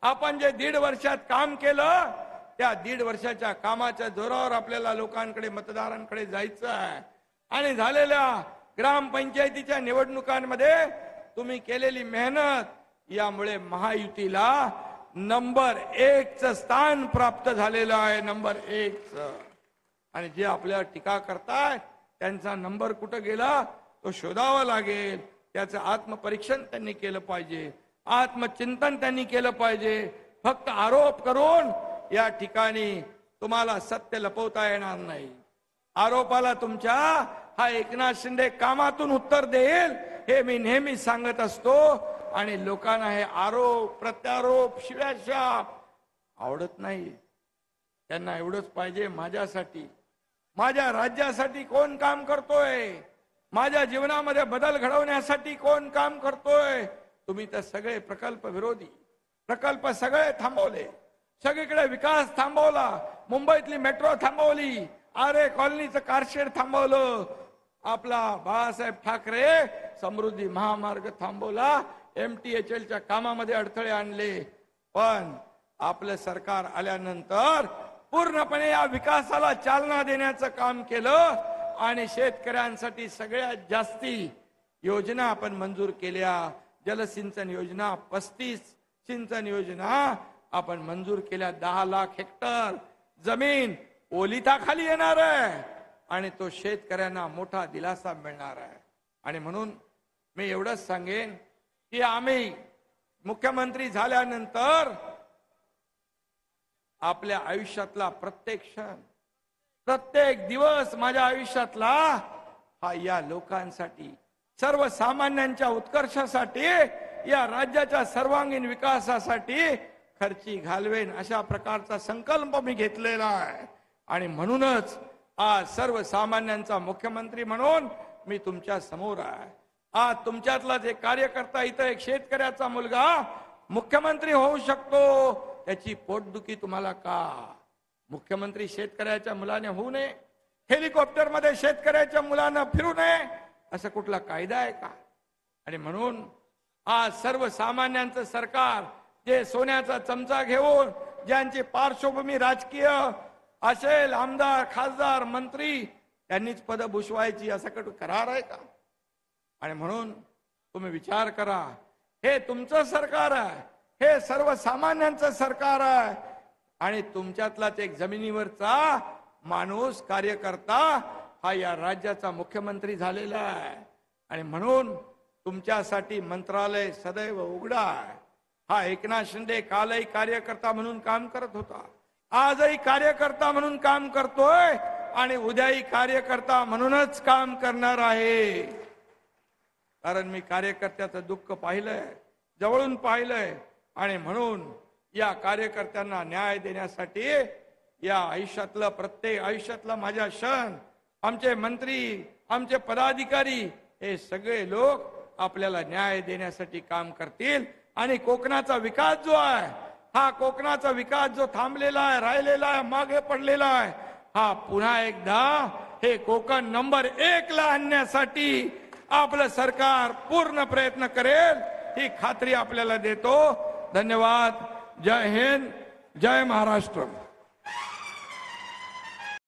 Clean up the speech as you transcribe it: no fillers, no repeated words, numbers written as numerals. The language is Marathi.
आपण जे 1.5 वर्षात काम केलं त्या 1.5 वर्षाच्या कामाच्या जोरावर आपल्याला लोकांकडे मतदारांकडे जायचं आहे। आणि झालेल्या ग्रामपंचायतीच्या निवडणुकांमध्ये तुम्ही केलेली मेहनत यामुळे महायुतीला नंबर 1 चं स्थान प्राप्त झालेलं आहे, नंबर 1 चं। आणि जे आपल्यावर टीका करताय त्यांचा नंबर कुठे गेला तो शोधावा लागेल। त्याचं आत्मपरीक्षण त्यांनी केलं पाहिजे, आत्मचिंतन त्यांनी केलं पाहिजे। फक्त आरोप करून या ठिकाणी तुम्हाला सत्य लपवता येणार नाही। आरोपाला तुमच्या हा एकनाथ शिंदे कामातून उत्तर देईल हे मी नेहमी सांगत असतो। आणि लोकांना हे आरोप प्रत्यारोप शिव्याशाप आवडत नाही। त्यांना एवढंच पाहिजे, माझ्यासाठी माझ्या राज्यासाठी कोण काम करतोय, माझ्या जीवनामध्ये बदल घडवण्यासाठी कोण काम करतोय। तुम्ही तर सगळे प्रकल्प विरोधी, प्रकल्प सगळे थांबवले, सगळीकडे विकास थांबवला। मुंबईतली मेट्रो थांबवली, आरे कॉलनीचं कारशेड थांबवलं, आपला बाळासाहेब ठाकरे समृद्धी महामार्ग थांबवला, MTHLच्या कामामध्ये अडथळे आणले। पण आपलं सरकार आल्यानंतर पूर्णपणे या विकासाला चालना देण्याचं काम केलं आणि शेतकऱ्यांसाठी सगळ्यात जास्ती योजना आपण मंजूर केल्या। जलसिंचन योजना 35 सिंचन योजना आपण मंजूर केल्या। 10 लाख हेक्टर जमीन ओलिताखाली येणार आहे आणि तो शेतकऱ्यांना मोठा दिलासा मिळणार आहे। आणि म्हणून मी एवढंच सांगेन की आम्ही मुख्यमंत्री झाल्यानंतर आपल्या आयुष्यातला प्रत्येक क्षण प्रत्येक दिवस माझ्या आयुष्यातला हा या लोकांसाठी, सर्वसामान्यांच्या उत्कर्षासाठी, या राज्याच्या सर्वांगीण विकासासाठी खर्ची घालवेन अशा प्रकारचा संकल्प मी घेतलेला आहे। आणि म्हणूनच आज सर्वसामान्यांचा मुख्यमंत्री म्हणून मी तुमच्या समोर आहे। आज तुमच्यातलाच एक कार्यकर्ता, इथं एक शेतकऱ्याचा मुलगा मुख्यमंत्री होऊ शकतो, त्याची पोटदुखी तुम्हाला का? मुख्यमंत्री शेतकऱ्याच्या मुलाने होऊ नये, हेलिकॉप्टर मध्ये शेतकऱ्याच्या मुलांना फिरू नये असा कुठला कायदा आहे का? आणि म्हणून आज सर्वसामान्यांचं सरकार जे सोन्याचा चमचा घेऊन, ज्यांची पार्श्वभूमी राजकीय असेल, आमदार खासदार मंत्री त्यांनीच पद भूषवायची असा करार आहे का? आणि म्हणून तुम्ही विचार करा, हे तुमचं सरकार आहे, हे सर्वसामान्यांचं सरकार आहे आणि तुमच्यातलाच एक जमिनीवरचा माणूस कार्यकर्ता हा या राज्याचा मुख्यमंत्री झालेला आहे। आणि म्हणून तुमच्यासाठी मंत्रालय सदैव उघडा आहे। हा एकनाथ शिंदे कालही कार्यकर्ता म्हणून काम करत होता, आजही कार्यकर्ता म्हणून काम करतोय आणि उद्याही कार्यकर्ता म्हणूनच काम करणार आहे। कारण मी कार्यकर्त्याचं दुःख पाहिलंय, जवळून पाहिलंय। आणि म्हणून या कार्यकर्त्यांना न्याय देण्यासाठी या आयुष्यातलं प्रत्येक आयुष्यातला माझा क्षण, आमचे मंत्री, आमचे पदाधिकारी हे सगळे लोक आपल्याला न्याय देण्यासाठी काम करतील। आणि कोकणाचा विकास जो आहे, हा कोकणाचा विकास जो थांबलेला आहे, राहिलेला आहे, मागे पडलेला आहे, हा पुन्हा एकदा हे कोकण नंबर 1 ला आणण्यासाठी आपलं सरकार पूर्ण प्रयत्न करेल, ही खात्री आपल्याला देतो। धन्यवाद। जय हिंद, जय महाराष्ट्र।